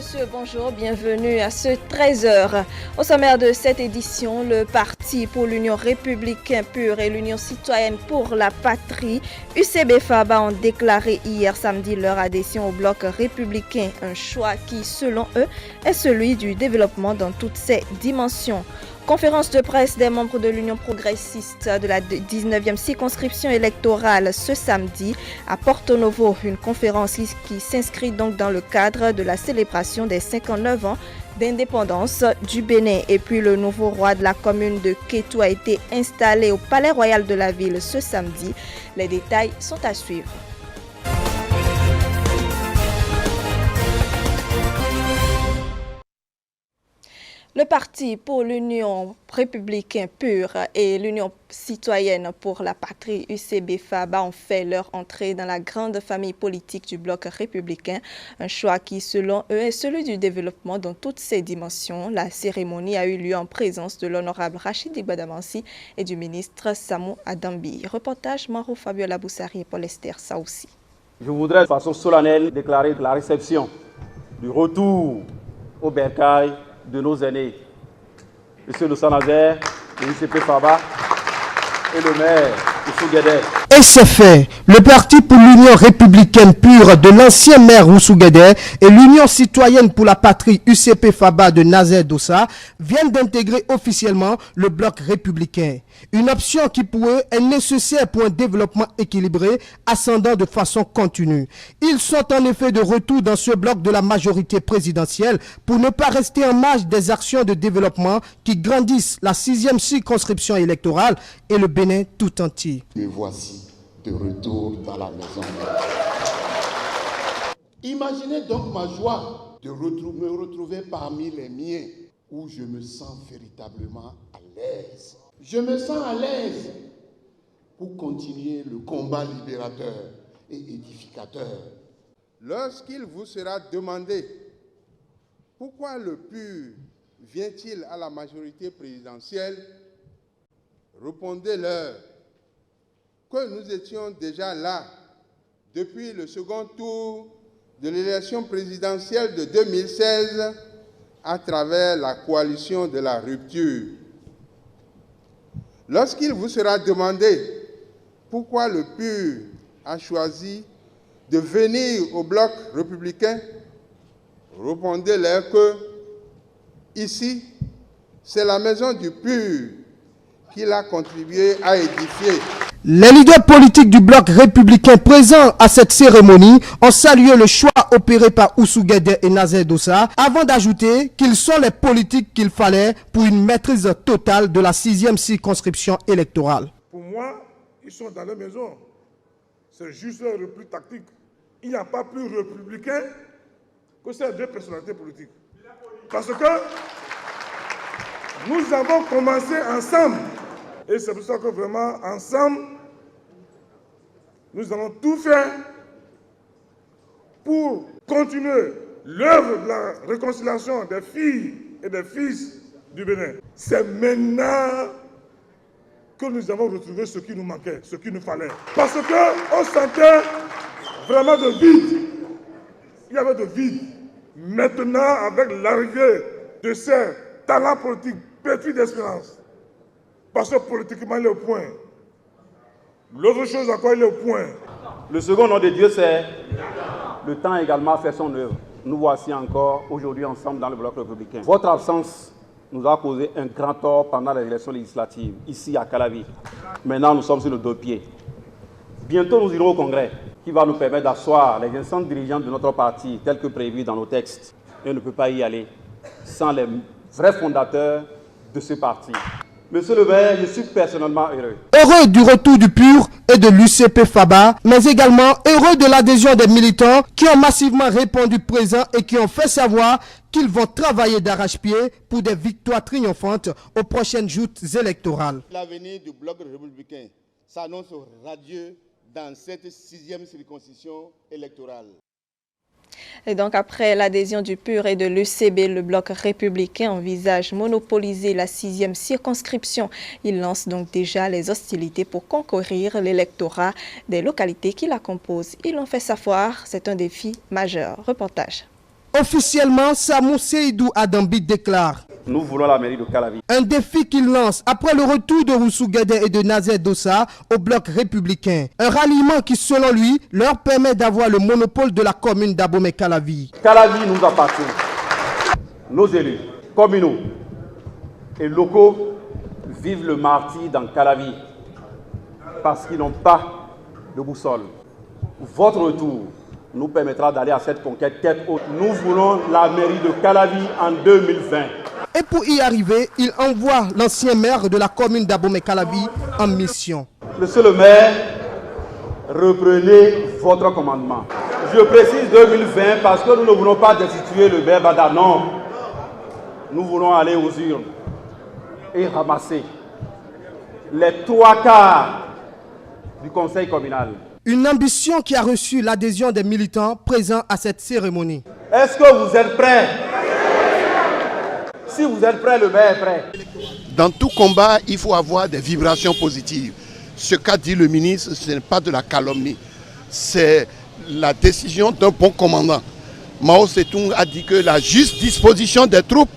Monsieur, bonjour, bienvenue à ce 13h. Au sommaire de cette édition, le Parti pour l'Union républicaine pure et l'Union citoyenne pour la patrie, UCB-FABA, ont déclaré hier samedi leur adhésion au bloc républicain, un choix qui, selon eux, est celui du développement dans toutes ses dimensions. Conférence de presse des membres de l'Union progressiste de la 19e circonscription électorale ce samedi à Porto Novo, une conférence qui s'inscrit donc dans le cadre de la célébration des 59 ans d'indépendance du Bénin. Et puis le nouveau roi de la commune de Kétou a été installé au palais royal de la ville ce samedi. Les détails sont à suivre. Le Parti pour l'Union républicaine pure et l'Union citoyenne pour la patrie UCB-FABA ont fait leur entrée dans la grande famille politique du bloc républicain, un choix qui, selon eux, est celui du développement dans toutes ses dimensions. La cérémonie a eu lieu en présence de l'honorable Rachid Ibadamansi et du ministre Samou Adambi. Reportage Maro Fabiola Boussari et Paul Esther Saoussi. Je voudrais de façon solennelle déclarer la réception du retour au bercail de nos aînés, M. Loussa Nazaire, le UCP-FABA et le maire, M. Guédé. Et c'est fait. Le Parti pour l'Union républicaine pure de l'ancien maire Roussou Guédé et l'Union citoyenne pour la patrie UCP-FABA de Nazaire Dossa viennent d'intégrer officiellement le bloc républicain. Une option qui pour eux est nécessaire pour un développement équilibré, ascendant de façon continue. Ils sont en effet de retour dans ce bloc de la majorité présidentielle pour ne pas rester en marge des actions de développement qui grandissent la 6e circonscription électorale et le Bénin tout entier. Me voici de retour dans la maison. Imaginez donc ma joie de me retrouver parmi les miens où je me sens véritablement à l'aise. Je me sens à l'aise pour continuer le combat libérateur et édificateur. Lorsqu'il vous sera demandé pourquoi le PUR vient-il à la majorité présidentielle, répondez-leur que nous étions déjà là depuis le second tour de l'élection présidentielle de 2016 à travers la coalition de la rupture. Lorsqu'il vous sera demandé pourquoi le PUR a choisi de venir au bloc républicain, répondez-leur que ici, c'est la maison du PUR qu'il a contribué à édifier. Les leaders politiques du bloc républicain présents à cette cérémonie ont salué le choix opéré par Roussou Guédé et Nazaire Dossa avant d'ajouter qu'ils sont les politiques qu'il fallait pour une maîtrise totale de la 6e circonscription électorale. Pour moi, ils sont dans la maison. C'est juste le plus tactique. Il n'y a pas plus républicain que ces deux personnalités politiques. Parce que nous avons commencé ensemble. Et c'est pour ça que vraiment, ensemble, nous allons tout faire pour continuer l'œuvre de la réconciliation des filles et des fils du Bénin. C'est maintenant que nous avons retrouvé ce qui nous manquait, ce qu'il nous fallait. Parce qu'on sentait vraiment de vide. Il y avait de vide. Maintenant, avec l'arrivée de ces talents politiques pétris d'espérance, parce que politiquement, il est au point. L'autre chose encore, il est au point. Le second nom de Dieu, c'est le temps également fait son œuvre. Nous voici encore aujourd'hui ensemble dans le bloc républicain. Votre absence nous a causé un grand tort pendant les élections législatives, ici à Calavi. Maintenant, nous sommes sur le dos de pied. Bientôt, nous irons au Congrès, qui va nous permettre d'asseoir les instances dirigeantes de notre parti, telles que prévues dans nos textes. Et on ne peut pas y aller sans les vrais fondateurs de ce parti. Monsieur le maire, je suis personnellement heureux. Heureux du retour du PUR et de l'UCP-FABA, mais également heureux de l'adhésion des militants qui ont massivement répondu présent et qui ont fait savoir qu'ils vont travailler d'arrache-pied pour des victoires triomphantes aux prochaines joutes électorales. L'avenir du bloc républicain s'annonce radieux dans cette 6e circonscription électorale. Et donc, après l'adhésion du PUR et de l'UCB, le bloc républicain envisage monopoliser la 6e circonscription. Il lance donc déjà les hostilités pour conquérir l'électorat des localités qui la composent. Ils l'ont fait savoir, c'est un défi majeur. Reportage. Officiellement, Samou Seydou Adambi déclare: nous voulons la mairie de Calavi. Un défi qu'il lance après le retour de Roussou Guédé et de Nazer Dossa au bloc républicain. Un ralliement qui, selon lui, leur permet d'avoir le monopole de la commune d'Abomey-Calavi. Calavi nous appartient. Nos élus, communaux et locaux vivent le martyre dans Calavi parce qu'ils n'ont pas de boussole. Votre retour nous permettra d'aller à cette conquête tête haute. Nous voulons la mairie de Calavi en 2020. Et pour y arriver, il envoie l'ancien maire de la commune d'Abomey-Calavi en mission. Monsieur le maire, reprenez votre commandement. Je précise 2020 parce que nous ne voulons pas destituer le maire Bada. Non, nous voulons aller aux urnes et ramasser les 3/4 du conseil communal. Une ambition qui a reçu l'adhésion des militants présents à cette cérémonie. Est-ce que vous êtes prêts? Si vous êtes prêts, le maire est prêt. Dans tout combat, il faut avoir des vibrations positives. Ce qu'a dit le ministre, ce n'est pas de la calomnie. C'est la décision d'un bon commandant. Mao Tse-tung a dit que la juste disposition des troupes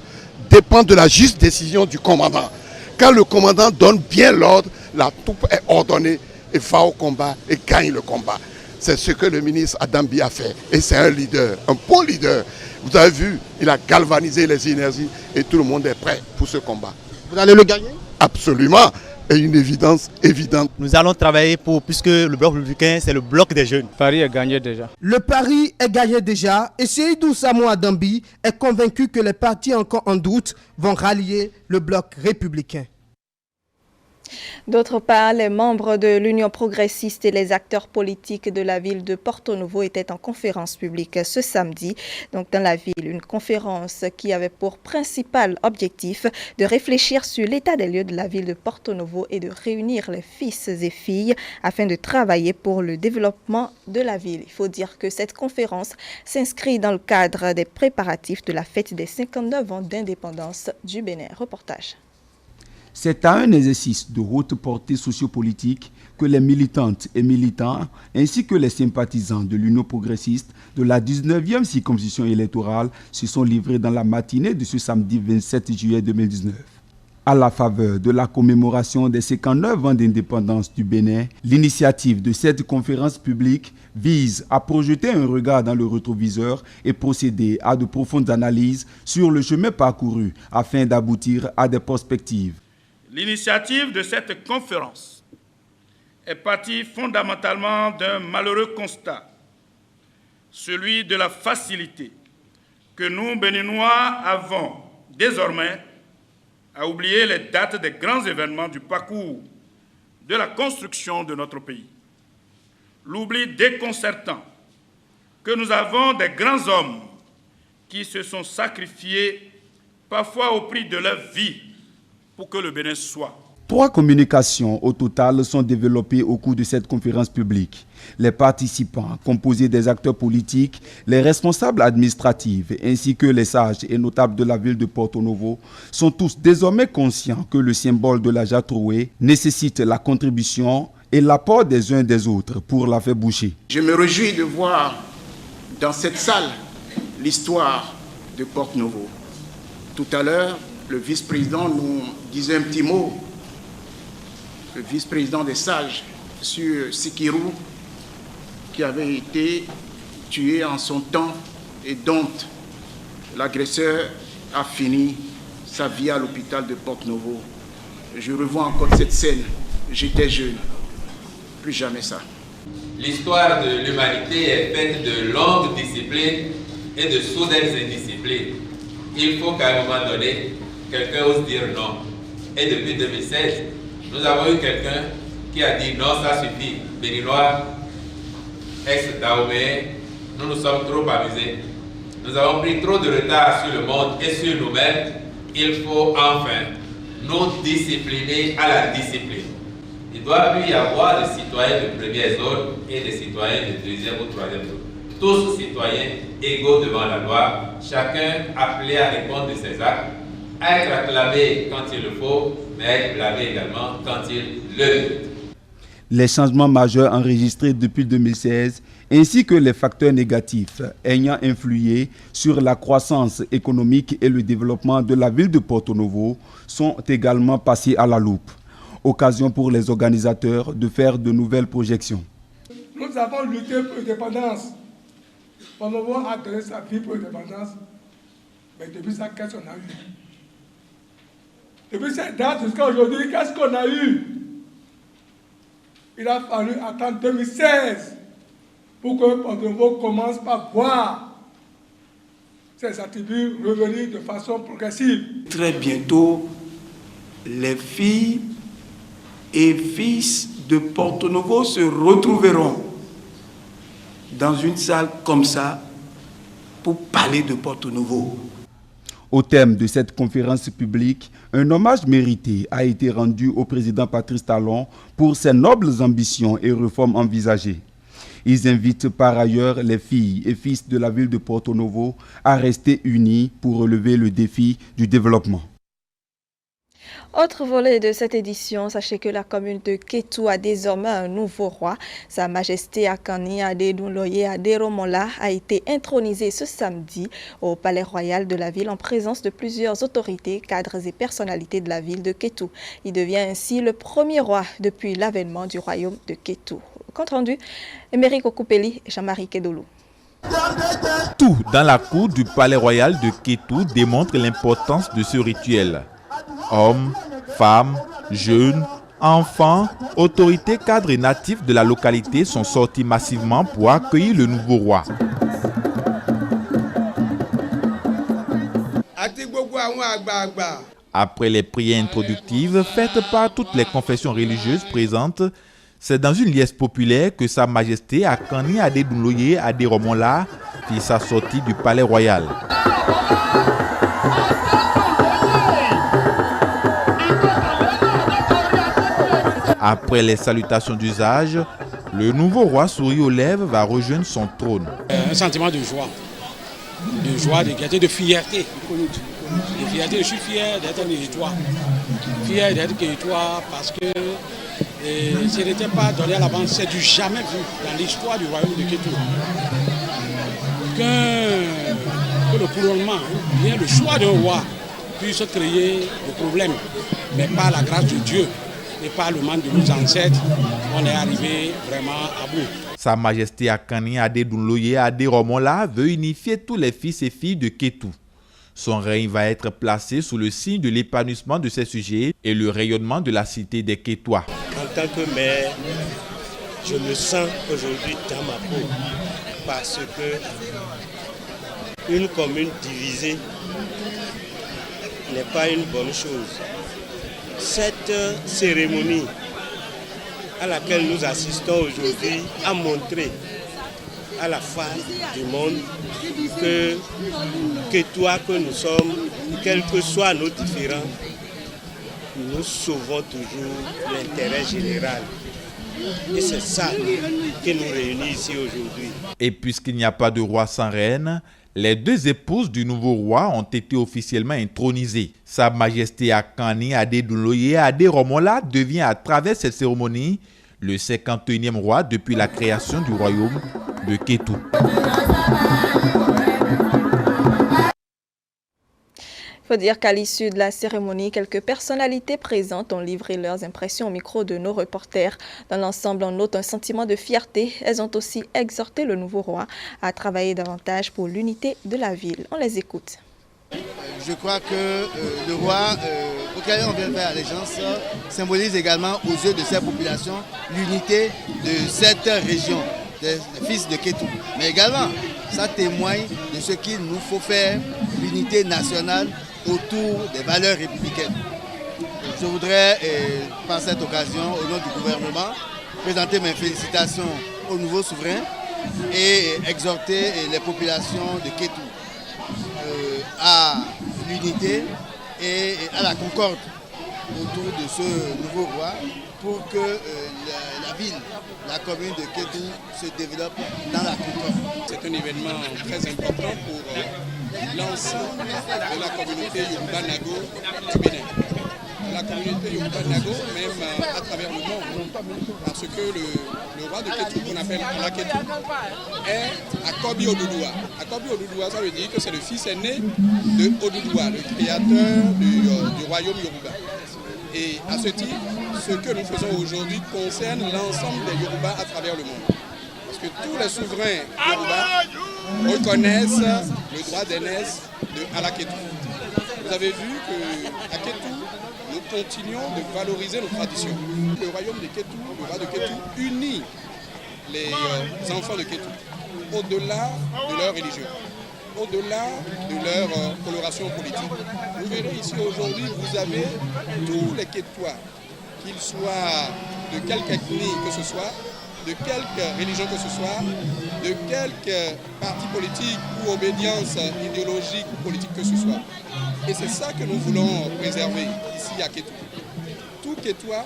dépend de la juste décision du commandant. Quand le commandant donne bien l'ordre, la troupe est ordonnée et va au combat et gagne le combat. C'est ce que le ministre Adambi a fait. Et c'est un leader, un bon leader. Vous avez vu, il a galvanisé les énergies et tout le monde est prêt pour ce combat. Vous allez le gagner? Absolument. Et une évidence évidente. Nous allons travailler puisque le bloc républicain, c'est le bloc des jeunes. Paris est gagné déjà. Le pari est gagné déjà et Seydou Samou Adambi est convaincu que les partis encore en doute vont rallier le bloc républicain. D'autre part, les membres de l'Union progressiste et les acteurs politiques de la ville de Porto Novo étaient en conférence publique ce samedi, donc dans la ville. Une conférence qui avait pour principal objectif de réfléchir sur l'état des lieux de la ville de Porto Novo et de réunir les fils et filles afin de travailler pour le développement de la ville. Il faut dire que cette conférence s'inscrit dans le cadre des préparatifs de la fête des 59 ans d'indépendance du Bénin. Reportage. C'est à un exercice de haute portée sociopolitique que les militantes et militants, ainsi que les sympathisants de l'Union progressiste de la 19e circonscription électorale se sont livrés dans la matinée de ce samedi 27 juillet 2019. À la faveur de la commémoration des 59 ans d'indépendance du Bénin, l'initiative de cette conférence publique vise à projeter un regard dans le rétroviseur et procéder à de profondes analyses sur le chemin parcouru afin d'aboutir à des perspectives. L'initiative de cette conférence est partie fondamentalement d'un malheureux constat, celui de la facilité que nous, Béninois, avons désormais à oublier les dates des grands événements du parcours de la construction de notre pays. L'oubli déconcertant que nous avons des grands hommes qui se sont sacrifiés, parfois au prix de leur vie, pour que le Bénin soit. 3 communications au total sont développées au cours de cette conférence publique. Les participants, composés des acteurs politiques, les responsables administratifs ainsi que les sages et notables de la ville de Porto Novo sont tous désormais conscients que le symbole de la Jatroué nécessite la contribution et l'apport des uns des autres pour la faire bouger. Je me réjouis de voir dans cette salle l'histoire de Porto Novo. Tout à l'heure, le vice-président nous disait un petit mot, le vice-président des sages, sur Sikirou, qui avait été tué en son temps et dont l'agresseur a fini sa vie à l'hôpital de Porto Novo. Je revois encore cette scène, j'étais jeune, plus jamais ça. L'histoire de l'humanité est faite de longues disciplines et de soudaines indisciplines. Il faut qu'à un moment donné, quelqu'un ose dire non. Et depuis 2016, nous avons eu quelqu'un qui a dit non, ça suffit. Béninois, ex-Dahomey, nous nous sommes trop amusés. Nous avons pris trop de retard sur le monde et sur nous-mêmes. Il faut enfin nous discipliner à la discipline. Il doit plus y avoir de citoyens de première zone et de citoyens de deuxième ou troisième zone. Tous citoyens égaux devant la loi, chacun appelé à répondre de ses actes, à être acclamé quand il le faut, mais à être blâmé également quand il le mérite. Les changements majeurs enregistrés depuis 2016 ainsi que les facteurs négatifs ayant influé sur la croissance économique et le développement de la ville de Porto-Novo sont également passés à la loupe. Occasion pour les organisateurs de faire de nouvelles projections. Nous avons lutté pour l'indépendance. Porto-Novo a donné sa vie pour l'indépendance. Mais depuis ça, qu'est-ce qu'on a eu? Depuis cette date jusqu'à aujourd'hui, qu'est-ce qu'on a eu? Il a fallu attendre 2016 pour que Porto-Novo commence par voir ses attributs revenir de façon progressive. Très bientôt, les filles et fils de Porto-Novo se retrouveront dans une salle comme ça pour parler de Porto-Novo. Au thème de cette conférence publique, un hommage mérité a été rendu au président Patrice Talon pour ses nobles ambitions et réformes envisagées. Ils invitent par ailleurs les filles et fils de la ville de Porto-Novo à rester unis pour relever le défi du développement. Autre volet de cette édition, sachez que la commune de Kétou a désormais un nouveau roi. Sa Majesté Akani Adedunloye Aderomola a été intronisé ce samedi au Palais Royal de la ville en présence de plusieurs autorités, cadres et personnalités de la ville de Kétou. Il devient ainsi le premier roi depuis l'avènement du royaume de Kétou. Compte rendu, Émeric Okoupeli et Jean-Marie Kedolou. Tout dans la cour du Palais Royal de Kétou démontre l'importance de ce rituel. Hommes, femmes, jeunes, enfants, autorités, cadres et natifs de la localité sont sortis massivement pour accueillir le nouveau roi. Après les prières introductives faites par toutes les confessions religieuses présentes, c'est dans une liesse populaire que Sa Majesté Akani Adedunloye Aderomola fit sa sortie du Palais Royal. Après les salutations d'usage, le nouveau roi souri aux lèvres va rejoindre son trône. Un sentiment de joie, de gaieté, de fierté. De fierté, je suis fier d'être un Kétois. Fier d'être Kétois parce que ce n'était pas donné à l'avance, c'est du jamais vu dans l'histoire du royaume de Kétou. Que le couronnement, bien le choix d'un roi puisse créer des problèmes, mais par la grâce de Dieu. Et par le manque de nos ancêtres, on est arrivé vraiment à bout. Sa Majesté Akani Adedunloye Aderomola veut unifier tous les fils et filles de Kétou. Son règne va être placé sous le signe de l'épanouissement de ses sujets et le rayonnement de la cité des Kétois. En tant que maire, je me sens aujourd'hui dans ma peau parce que une commune divisée n'est pas une bonne chose. Cette cérémonie à laquelle nous assistons aujourd'hui a montré à la face du monde que toi que nous sommes, quels que soient nos différends, nous sauvons toujours l'intérêt général. Et c'est ça qui nous réunit ici aujourd'hui. Et puisqu'il n'y a pas de roi sans reine, les deux épouses du nouveau roi ont été officiellement intronisées. Sa Majesté Akani Adedunloye Aderomola devient à travers cette cérémonie le 51e roi depuis la création du royaume de Kétou. Il faut dire qu'à l'issue de la cérémonie, quelques personnalités présentes ont livré leurs impressions au micro de nos reporters. Dans l'ensemble, on note un sentiment de fierté. Elles ont aussi exhorté le nouveau roi à travailler davantage pour l'unité de la ville. On les écoute. Je crois que le roi auquel on vient faire allégeance symbolise également aux yeux de ces populations l'unité de cette région, des fils de Kétou. Mais également, ça témoigne de ce qu'il nous faut faire, l'unité nationale autour des valeurs républicaines. Je voudrais, par cette occasion, au nom du gouvernement, présenter mes félicitations au nouveau souverain et exhorter les populations de Kétou à l'unité et à la concorde autour de ce nouveau roi pour que la ville, la commune de Kétou se développe dans la concorde. C'est un événement très important pour l'ensemble de la communauté Yoruba Nago du Bénin. la communauté Yoruba Nago, même à travers le monde, parce que le roi de Kétou, qu'on appelle Alaketou, est Akobi Oduduwa. Akobi Oduduwa, ça veut dire que c'est le fils aîné de Oduduwa, le créateur du royaume Yoruba. Et à ce titre, ce que nous faisons aujourd'hui concerne l'ensemble des Yoruba à travers le monde. Parce que tous les souverains Yoruba reconnaissent le droit d'aînesse de Alaketou. Vous avez vu qu'à Kétou, nous continuons de valoriser nos traditions. Le royaume de Kétou, le roi de Kétou, unit les enfants de Kétou au-delà de leur religion, au-delà de leur coloration politique. Vous verrez ici aujourd'hui, vous avez tous les Kétois, qu'ils soient de quelque ethnie que ce soit, de quelque religion que ce soit, de quelque parti politique ou obédience idéologique ou politique que ce soit. Et c'est ça que nous voulons préserver ici à Kétou. Tout Kétois,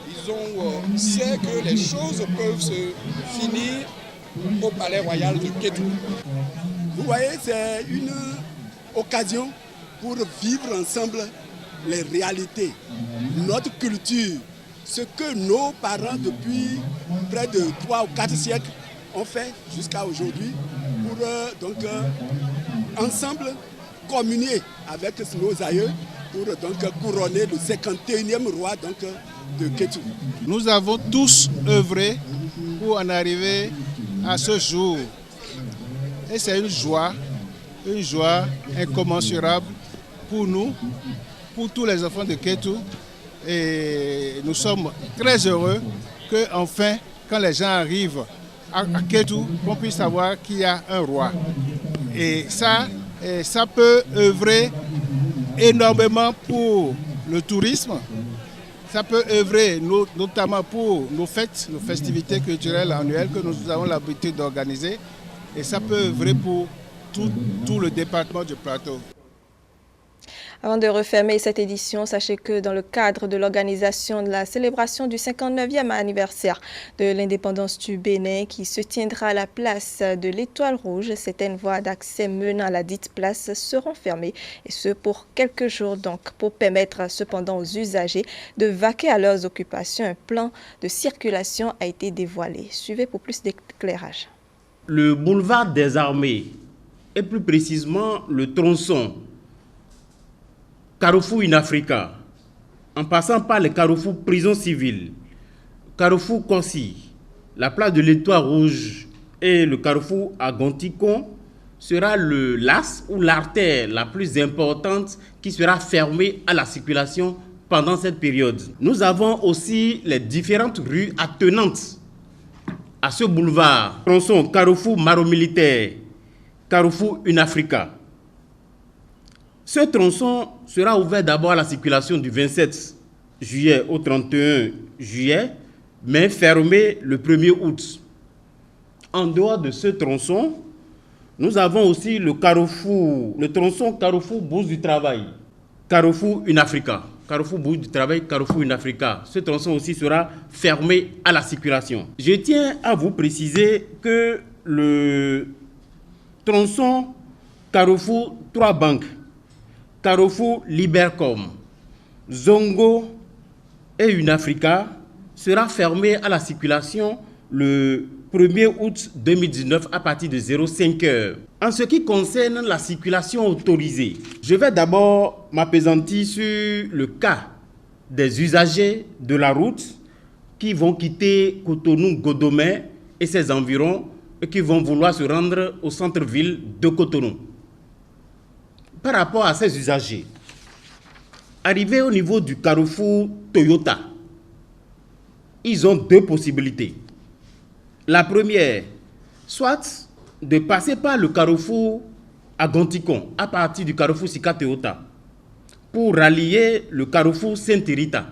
ils sait que les choses peuvent se finir au palais royal de Kétou. Vous voyez, c'est une occasion pour vivre ensemble les réalités, notre culture, ce que nos parents depuis près de 3 ou 4 siècles ont fait jusqu'à aujourd'hui pour ensemble communier avec nos aïeux pour couronner le 51e roi de Kétou. Nous avons tous œuvré pour en arriver à ce jour. Et c'est une joie incommensurable pour nous, pour tous les enfants de Kétou. Et nous sommes très heureux que enfin, quand les gens arrivent à Kétou, qu'on puisse savoir qu'il y a un roi. Et ça peut œuvrer énormément pour le tourisme. Ça peut œuvrer notamment pour nos fêtes, nos festivités culturelles annuelles que nous avons l'habitude d'organiser. Et ça peut œuvrer pour tout le département du plateau. Avant de refermer cette édition, sachez que dans le cadre de l'organisation de la célébration du 59e anniversaire de l'indépendance du Bénin qui se tiendra à la place de l'Étoile Rouge, certaines voies d'accès menant à la dite place seront fermées et ce pour quelques jours donc pour permettre cependant aux usagers de vaquer à leurs occupations. Un plan de circulation a été dévoilé. Suivez pour plus d'éclairage. Le boulevard des Armées et plus précisément le tronçon Carrefour Inafrica, en passant par les carrefours prison civile, Carrefour Corsi, la place de l'Étoile Rouge et le carrefour Agonticon sera l'as ou l'artère la plus importante qui sera fermée à la circulation pendant cette période. Nous avons aussi les différentes rues attenantes à ce boulevard. Tronçon Carrefour Maro Militaire, Carrefour Inafrica. Ce tronçon sera ouvert d'abord à la circulation du 27 juillet au 31 juillet, mais fermé le 1er août. En dehors de ce tronçon, nous avons aussi le tronçon Carrefour Bourse du Travail, Carrefour Inafrica. Carrefour Bourse du Travail, Carrefour Inafrica. Ce tronçon aussi sera fermé à la circulation. Je tiens à vous préciser que le tronçon Carrefour 3 banques, Carrefour Libercom, Zongo et Unafrica sera fermé à la circulation le 1er août 2019 à partir de 05 heures. En ce qui concerne la circulation autorisée, je vais d'abord m'appesantir sur le cas des usagers de la route qui vont quitter Cotonou-Godomé et ses environs et qui vont vouloir se rendre au centre-ville de Cotonou. Par rapport à ces usagers, arrivés au niveau du carrefour Toyota, ils ont 2 possibilités. La première, soit de passer par le carrefour Agonticon à partir du carrefour Sika Toyota pour rallier le carrefour Saint-Rita.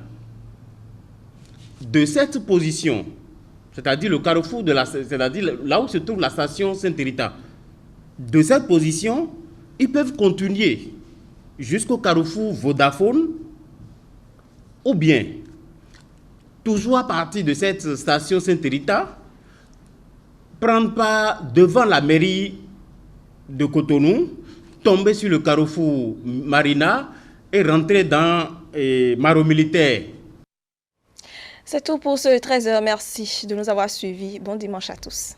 De cette position, c'est-à-dire le carrefour c'est-à-dire là où se trouve la station Saint-Rita, de cette position, ils peuvent continuer jusqu'au carrefour Vodafone ou bien, toujours à partir de cette station Saint-Rita, prendre part devant la mairie de Cotonou, tomber sur le carrefour Marina et rentrer dans maro militaire. C'est tout pour ce 13h. Merci de nous avoir suivis. Bon dimanche à tous.